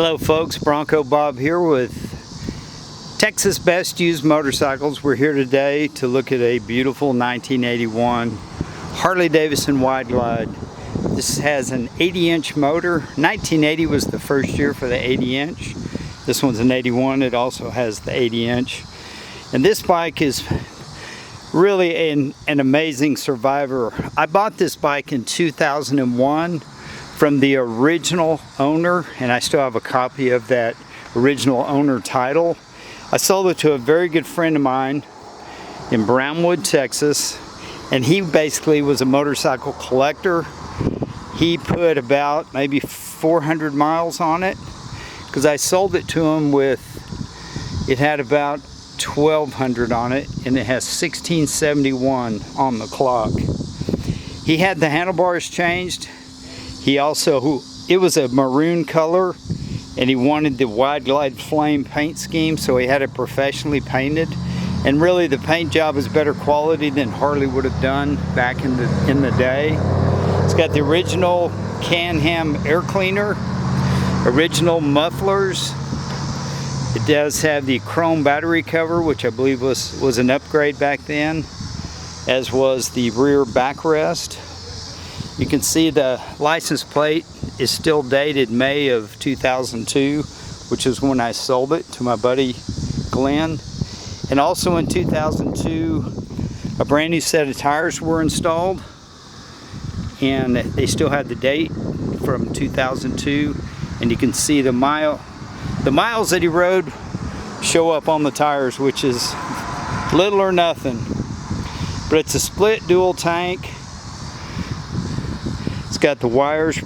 Hello folks, Bronco Bob here with Texas Best Used Motorcycles. We're here today to look at a beautiful 1981 Harley Davidson Wide Glide. This has an 80-inch motor. 1980 was the first year for the 80-inch. This one's an 81. It also has the 80-inch. And this bike is really an amazing survivor. I bought this bike in 2001 from the original owner, and I still have a copy of that original owner title. I sold it to a very good friend of mine in Brownwood, Texas, and he basically was a motorcycle collector. He put about maybe 400 miles on it, because I sold it to him with, it had about 1,200 on it, and it has 1671 on the clock. He had the handlebars changed. He also, it was a maroon color, and he wanted the Wide Glide flame paint scheme, so he had it professionally painted. And really the paint job is better quality than Harley would have done back in the day. It's got the original Can-Am air cleaner, original mufflers. It does have the chrome battery cover, which I believe was an upgrade back then, as was the rear backrest. You can see the license plate is still dated May of 2002, which is when I sold it to my buddy Glenn. And also in 2002, a brand new set of tires were installed, and they still had the date from 2002. And you can see the miles that he rode show up on the tires, which is little or nothing. But it's a split dual tank. It's got the wires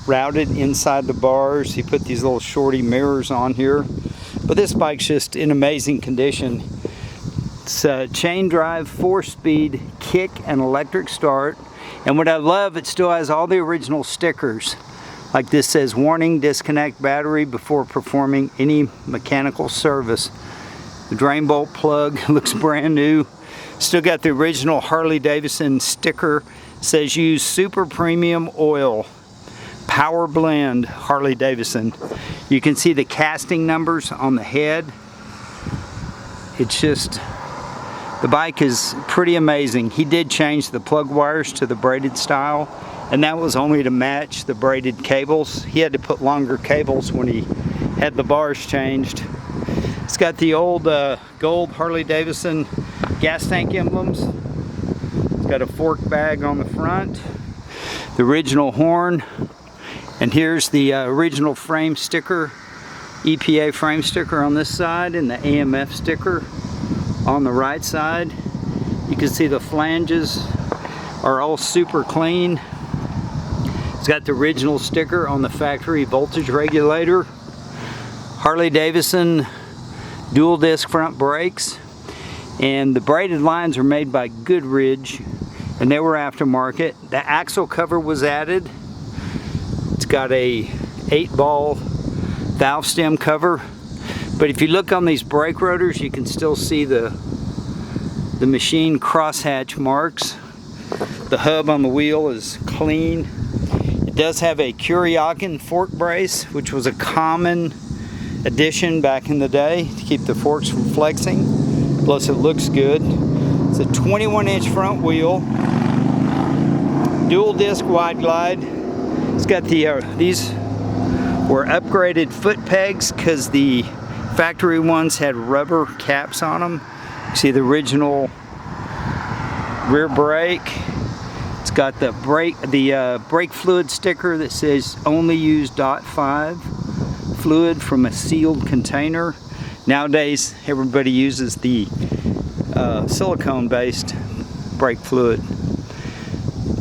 routed inside the bars. He put these little shorty mirrors on here. But this bike's just in amazing condition. It's a chain drive, 4-speed, kick and electric start. And what I love, it still has all the original stickers. Like this says, warning, disconnect battery before performing any mechanical service. The drain bolt plug looks brand new. Still got the original Harley Davidson sticker. Says use super premium oil, power blend, Harley Davidson. You can see the casting numbers on the head. It's just, the bike is pretty amazing. He did change the plug wires to the braided style, and that was only to match the braided cables. He had to put longer cables when he had the bars changed. It's got the old gold Harley Davidson gas tank emblems. It's got a fork bag on the front, the original horn, and here's the original frame sticker, EPA frame sticker on this side, and the AMF sticker on the right side. You can see the flanges are all super clean. It's got the original sticker on the factory voltage regulator. Harley Davidson dual disc front brakes, and the braided lines are made by Goodrich, and they were aftermarket. The axle cover was added. It's got a 8-ball valve stem cover, but if you look on these brake rotors, you can still see the machine crosshatch marks. The hub on the wheel is clean. It does have a Kuryakin fork brace, which was a common addition back in the day to keep the forks from flexing. Plus it looks good. It's a 21-inch front wheel, dual disc Wide Glide. It's got the these were upgraded foot pegs because the factory ones had rubber caps on them. You see the original rear brake. It's got the brake fluid sticker that says only use .5 fluid from a sealed container. Nowadays, everybody uses the silicone-based brake fluid.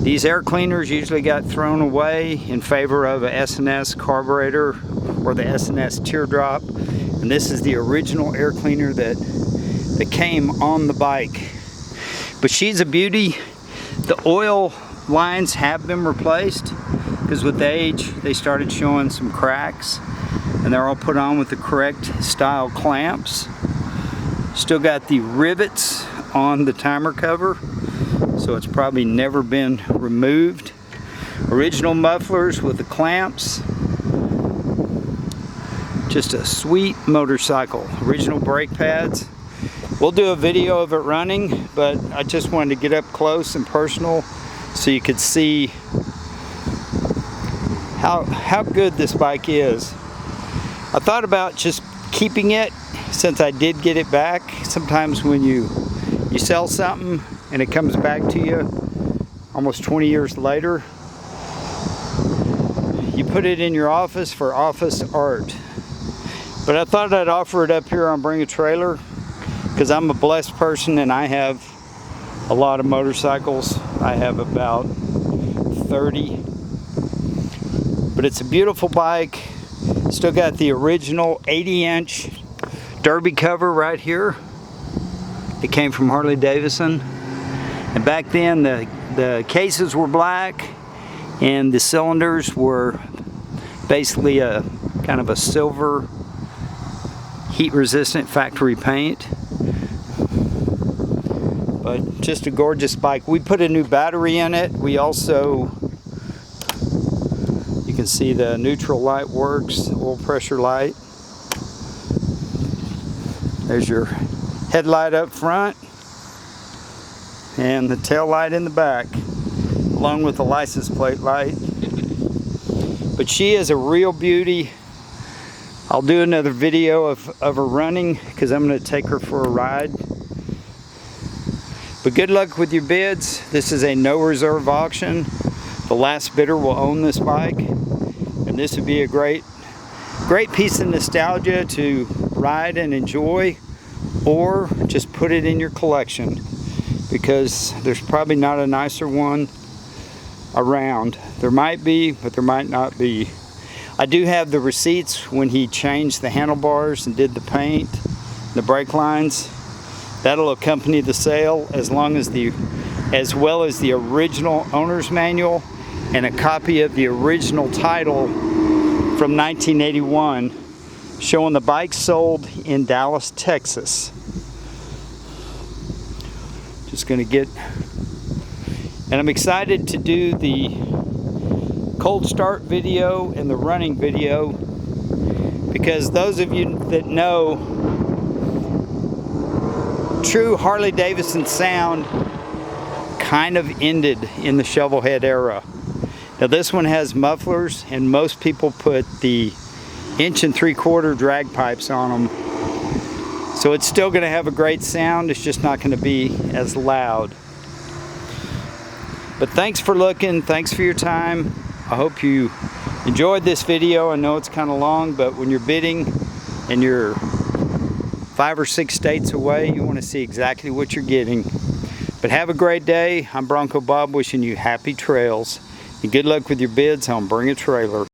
These air cleaners usually got thrown away in favor of a S&S carburetor or the S&S teardrop. And this is the original air cleaner that came on the bike. But she's a beauty. The oil lines have been replaced because with age, they started showing some cracks. And they're all put on with the correct style clamps. Still got the rivets on the timer cover, so it's probably never been removed. Original mufflers with the clamps. Just a sweet motorcycle. Original brake pads. We'll do a video of it running, but I just wanted to get up close and personal so you could see how good this bike is. I thought about just keeping it since I did get it back. Sometimes when you sell something and it comes back to you almost 20 years later, you put it in your office for office art. But I thought I'd offer it up here on Bring a Trailer because I'm a blessed person and I have a lot of motorcycles. I have about 30. But it's a beautiful bike. Still got the original 80-inch derby cover right here. It came from Harley Davidson. And back then the cases were black and the cylinders were basically a kind of a silver heat resistant factory paint. But just a gorgeous bike. We put a new battery in it. We also, you can see the neutral light works, oil pressure light. There's your headlight up front and the tail light in the back, along with the license plate light. But she is a real beauty. I'll do another video of her running because I'm going to take her for a ride. But good luck with your bids. This is a no reserve auction. The last bidder will own this bike. And this would be a great piece of nostalgia to ride and enjoy, or just put it in your collection because there's probably not a nicer one around. There might be, but there might not be. I do have the receipts when he changed the handlebars and did the paint, the brake lines. That'll accompany the sale, as well as the original owner's manual and a copy of the original title from 1981 showing the bike sold in Dallas, Texas. Just gonna get, and I'm excited to do the cold start video and the running video because those of you that know, true Harley Davidson sound kind of ended in the shovel head era. Now this one has mufflers and most people put the 1 3/4 drag pipes on them. So it's still going to have a great sound, it's just not going to be as loud. But thanks for looking, thanks for your time. I hope you enjoyed this video. I know it's kind of long, but when you're bidding and you're 5 or 6 states away, you want to see exactly what you're getting. But have a great day. I'm Bronco Bob wishing you happy trails and good luck with your bids on Bring a Trailer.